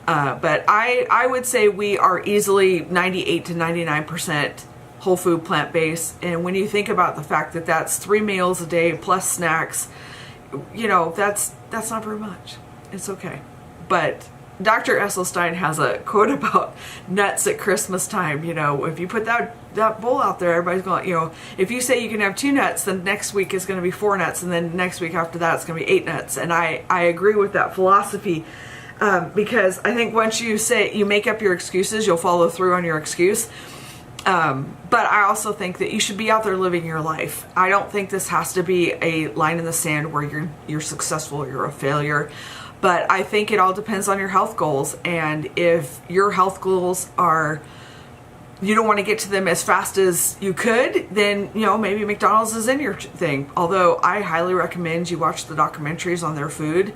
But I would say we are easily 98 to 99% whole food plant-based. And when you think about the fact that that's 3 meals a day plus snacks, you know, that's not very much. It's okay. But Dr. Esselstyn has a quote about nuts at Christmas time. You know, if you put that bowl out there, everybody's going, you know, if you say you can have 2 nuts, then next week is going to be 4 nuts, and then next week after that it's going to be 8 nuts. And I agree with that philosophy, because I think once you say, you make up your excuses, you'll follow through on your excuse. But I also think that you should be out there living your life. I don't think this has to be a line in the sand where you're successful or you're a failure. But I think it all depends on your health goals. And if your health goals are, you don't want to get to them as fast as you could, then, you know, maybe McDonald's is in your thing. Although I highly recommend you watch the documentaries on their food.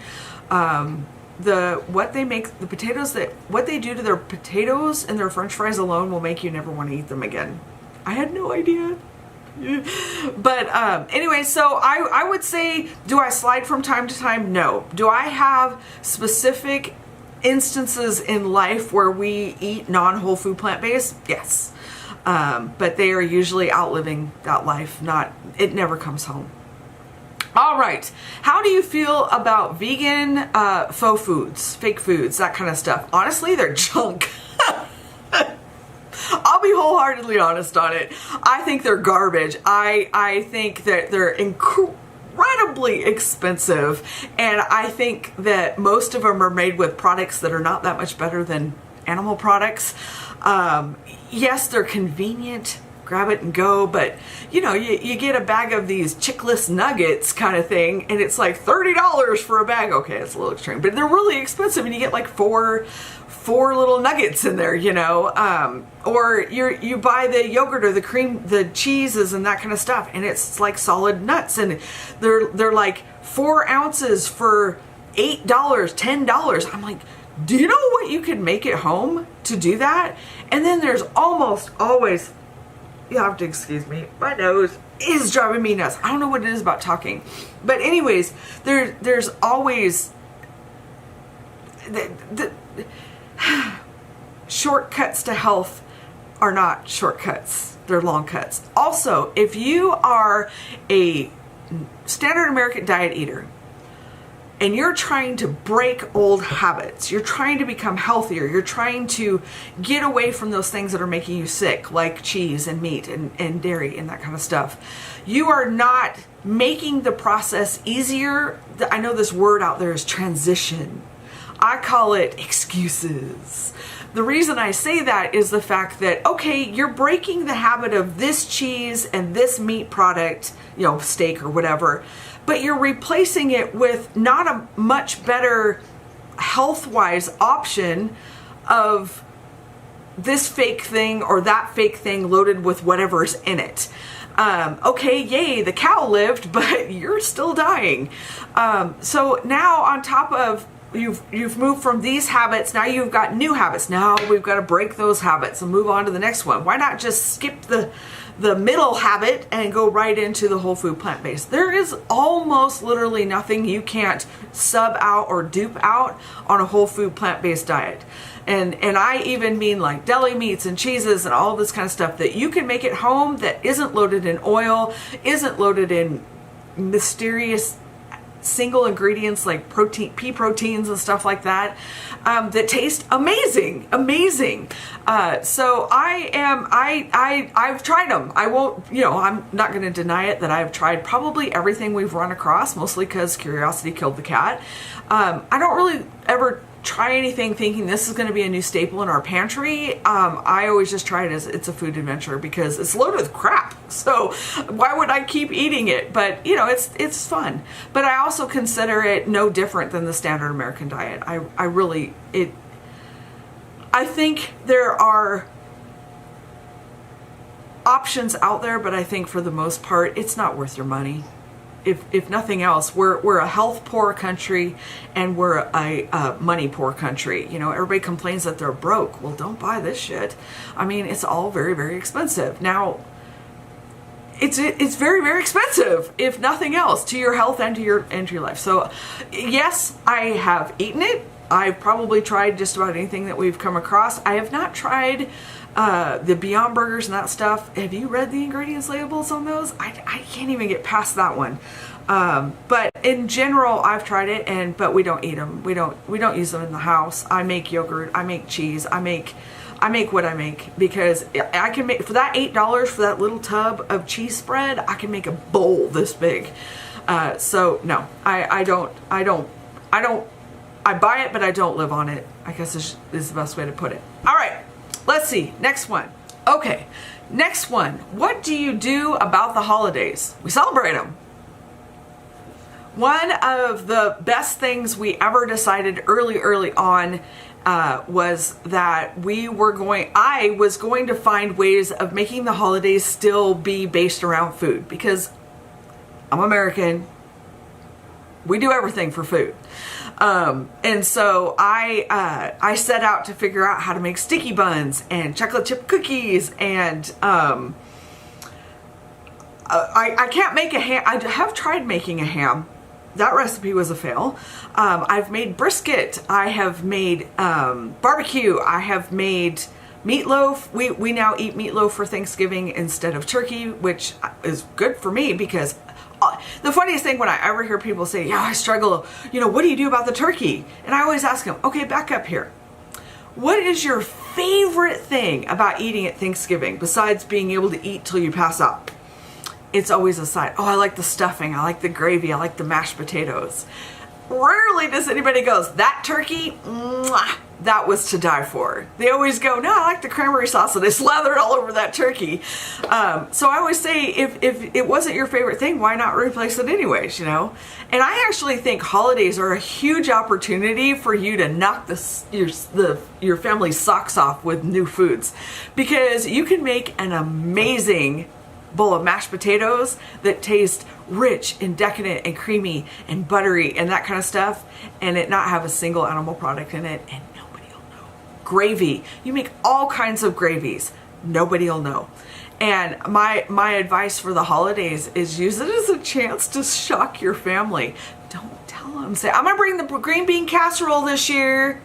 What they make, the potatoes, what they do to their potatoes and their French fries alone will make you never want to eat them again. I had no idea. But anyway, so I would say, do I slide from time to time? No. Do I have specific instances in life where we eat non-whole food plant-based? Yes. But they are usually outliving that life. It never comes home. All right. How do you feel about vegan faux foods, fake foods, that kind of stuff? Honestly, they're junk. I'll be wholeheartedly honest on it. I think they're garbage. I think that they're incredibly expensive, and I think that most of them are made with products that are not that much better than animal products. Yes, they're convenient, grab it and go, but you know, you get a bag of these chickless nuggets kind of thing, and it's like $30 for a bag. Okay, it's a little extreme, but they're really expensive, and you get like four little nuggets in there, you know. Or you buy the yogurt or the cream, the cheeses and that kind of stuff, and it's like solid nuts, and they're like 4 ounces for $8, $10. I'm like, do you know what you can make at home to do that? And then there's almost always, you have to excuse me, my nose is driving me nuts. I don't know what it is about talking, but anyways, there's always the shortcuts to health are not shortcuts, they're long cuts. Also, if you are a standard American diet eater and you're trying to break old habits, you're trying to become healthier, you're trying to get away from those things that are making you sick, like cheese and meat and dairy and that kind of stuff, you are not making the process easier. I know this word out there is transition. I call it excuses. The reason I say that is the fact that, okay, you're breaking the habit of this cheese and this meat product, you know, steak or whatever, but you're replacing it with not a much better health-wise option of this fake thing or that fake thing loaded with whatever's in it. Okay, yay, the cow lived, but you're still dying. So now on top of you've moved from these habits, now you've got new habits. Now we've got to break those habits and move on to the next one. Why not just skip the middle habit and go right into the whole food plant-based? There is almost literally nothing you can't sub out or dupe out on a whole food plant-based diet. And I even mean like deli meats and cheeses and all this kind of stuff that you can make at home that isn't loaded in oil, isn't loaded in mysterious single ingredients like pea proteins and stuff like that, that taste amazing. So I've tried them. I won't, I'm not going to deny it that I've tried probably everything we've run across, mostly because curiosity killed the cat. I don't really ever try anything thinking this is going to be a new staple in our pantry. I always just try it as it's a food adventure because it's loaded with crap. So why would I keep eating it? But it's fun. But I also consider it no different than the standard American diet. I think there are options out there, but I think for the most part, it's not worth your money. If nothing else, we're a health poor country and we're a money poor country. Everybody complains that they're broke. Well, don't buy this shit. I mean, it's all very, very expensive. Now, it's very, very expensive, if nothing else, to your health and to your life. So, yes, I have eaten it. I've probably tried just about anything that we've come across. I have not tried the Beyond Burgers and that stuff. Have you read the ingredients labels on those? I can't even get past that one. But in general, I've tried it, but we don't eat them. We don't use them in the house. I make yogurt. I make cheese. I make what I make because I can make for that $8 for that little tub of cheese spread. I can make a bowl this big. So no, I don't. I buy it, but I don't live on it, I guess is the best way to put it. All right, let's see. Next one. Okay, next one. What do you do about the holidays? We celebrate them. One of the best things we ever decided early on was that I was going to find ways of making the holidays still be based around food because I'm American. We do everything for food. And so I set out to figure out how to make sticky buns and chocolate chip cookies and I can't make a ham. I have tried making a ham. That recipe was a fail. I've made brisket. I have made barbecue. I have made meatloaf. We now eat meatloaf for Thanksgiving instead of turkey, which is good for me because the funniest thing when I ever hear people say, yeah, I struggle, what do you do about the turkey? And I always ask them, okay, back up here. What is your favorite thing about eating at Thanksgiving besides being able to eat till you pass out? It's always a side. Oh, I like the stuffing. I like the gravy. I like the mashed potatoes. Rarely does anybody goes, that turkey, mwah, that was to die for. They always go, no, I like the cranberry sauce, and they slather it all over that turkey. So I always say, if it wasn't your favorite thing, why not replace it anyways, And I actually think holidays are a huge opportunity for you to knock your family's socks off with new foods, because you can make an amazing bowl of mashed potatoes that taste rich and decadent and creamy and buttery and that kind of stuff, and it not have a single animal product in it, and nobody will know. Gravy, you make all kinds of gravies, nobody will know. And my advice for the holidays is use it as a chance to shock your family. Don't tell them, say, I'm gonna bring the green bean casserole this year.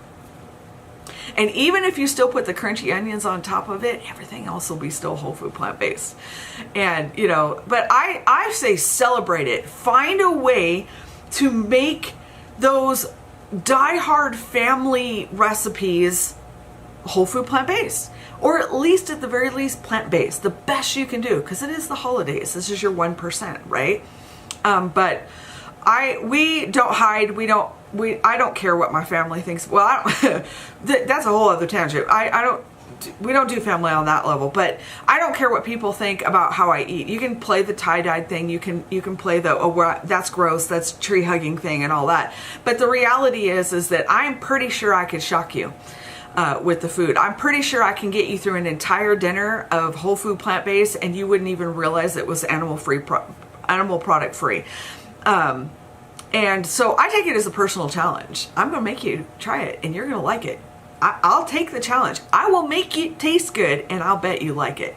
And even if you still put the crunchy onions on top of it, everything else will be still whole food plant-based. And, but I say celebrate it. Find a way to make those die-hard family recipes whole food plant-based, or at least at the very least plant-based, the best you can do, because it is the holidays. This is your 1%, right? But we don't hide. I don't care what my family thinks. Well, that's a whole other tangent. We don't do family on that level, but I don't care what people think about how I eat. You can play the tie-dyed thing. You can play the, oh, that's gross, that's tree hugging thing and all that. But the reality is that I'm pretty sure I could shock you with the food. I'm pretty sure I can get you through an entire dinner of whole food plant-based and you wouldn't even realize it was animal product free. And so I take it as a personal challenge. I'm going to make you try it and you're going to like it. I'll take the challenge. I will make it taste good and I'll bet you like it.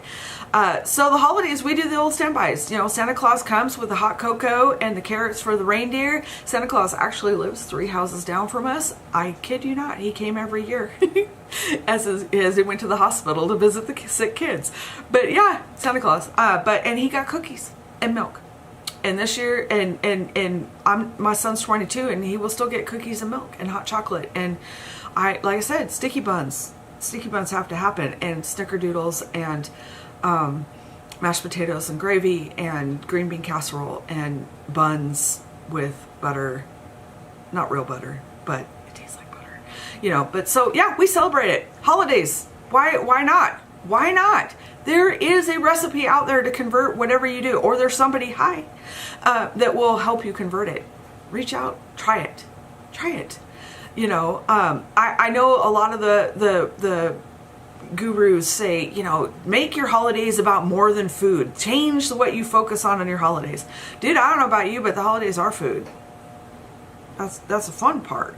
So the holidays, we do the old standbys. You know, Santa Claus comes with the hot cocoa and the carrots for the reindeer. Santa Claus actually lives 3 houses down from us. I kid you not. He came every year as he went to the hospital to visit the sick kids. But yeah, Santa Claus. And he got cookies and milk. And this year, my son's 22 and he will still get cookies and milk and hot chocolate. And like I said, sticky buns have to happen, and snickerdoodles and mashed potatoes and gravy and green bean casserole and buns with butter, not real butter, but it tastes like butter, you know. But so yeah, we celebrate it. Holidays, why not? Why not? There is a recipe out there to convert whatever you do, or there's somebody that will help you convert it. Reach out, try it. You know, I know a lot of the gurus say, you know, make your holidays about more than food. Change what you focus on your holidays. Dude, I don't know about you, but the holidays are food. That's a fun part,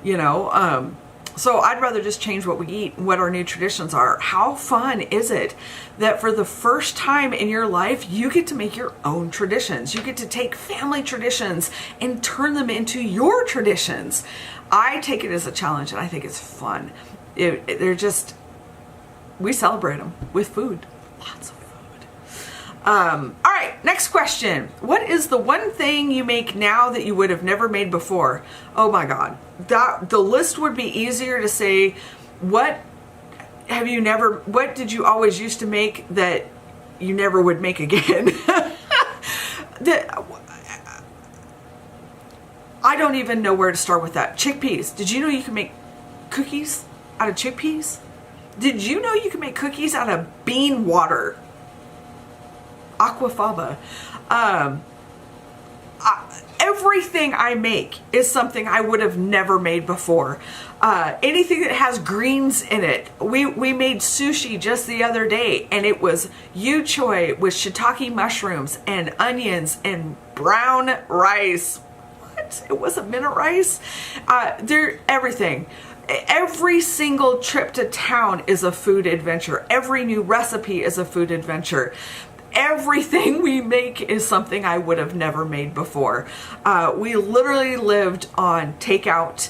you know. So I'd rather just change what we eat and what our new traditions are. How fun is it that for the first time in your life, you get to make your own traditions. You get to take family traditions and turn them into your traditions. I take it as a challenge and I think it's fun. We celebrate them with food. Lots of food. All right, next question. What is the one thing you make now that you would have never made before? Oh my God. The list would be easier to say, what did you always used to make that you never would make again? I don't even know where to start with that. Chickpeas. Did you know you can make cookies out of chickpeas? Did you know you can make cookies out of bean water? Aquafaba. Everything I make is something I would have never made before. Anything that has greens in it. We made sushi just the other day and it was yu choy with shiitake mushrooms and onions and brown rice. What? It wasn't minute rice? Everything. Every single trip to town is a food adventure. Every new recipe is a food adventure. Everything we make is something I would have never made before. We literally lived on takeout,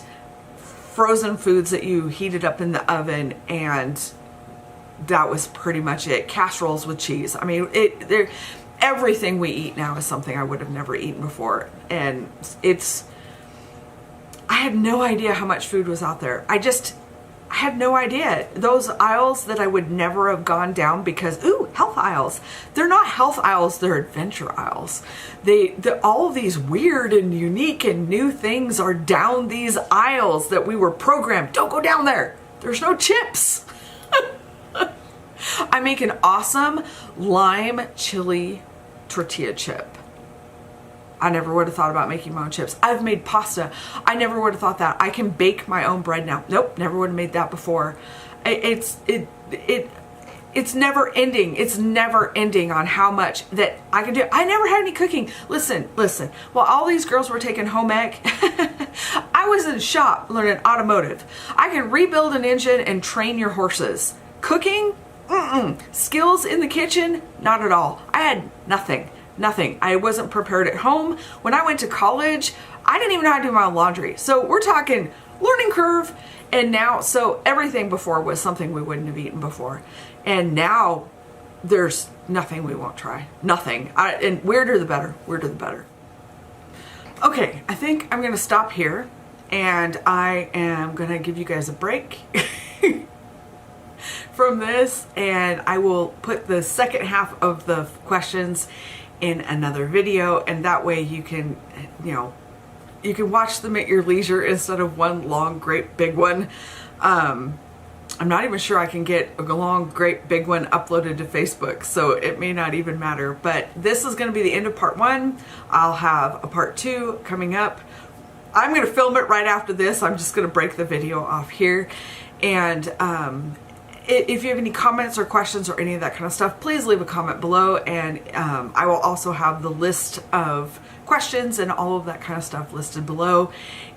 frozen foods that you heated up in the oven, and that was pretty much it. Casseroles with cheese. I mean, everything we eat now is something I would have never eaten before. And I had no idea how much food was out there. I had no idea. Those aisles that I would never have gone down because, health aisles. They're not health aisles, they're adventure aisles. All of these weird and unique and new things are down these aisles that we were programmed. Don't go down there. There's no chips. I make an awesome lime chili tortilla chip. I never would have thought about making my own chips. I've made pasta. I never would have thought that. I can bake my own bread now. Nope, never would have made that before. It's never ending. It's never ending on how much that I can do. I never had any cooking. Listen. While all these girls were taking home ec, I was in a shop learning automotive. I can rebuild an engine and train your horses. Cooking? Skills in the kitchen? Not at all. I had nothing. I wasn't prepared at home. When I went to college, I didn't even know how to do my own laundry. So we're talking learning curve. And now, so everything before was something we wouldn't have eaten before. And now there's nothing we won't try. Nothing. And weirder the better. Okay, I think I'm gonna stop here, and I am gonna give you guys a break from this, and I will put the second half of the questions in another video, and that way you can, you know, you can watch them at your leisure instead of one long great big one. I'm not even sure I can get a long great big one uploaded to Facebook, so it may not even matter. But this is going to be the end of part 1. I'll have a part 2 coming up. I'm going to film it right after this. I'm just going to break the video off here. And if you have any comments or questions or any of that kind of stuff, please leave a comment below, and I will also have the list of questions and all of that kind of stuff listed below.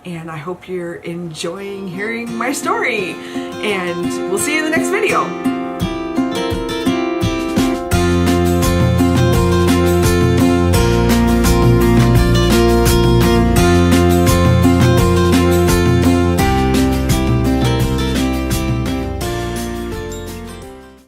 And I hope you're enjoying hearing my story, and we'll see you in the next video.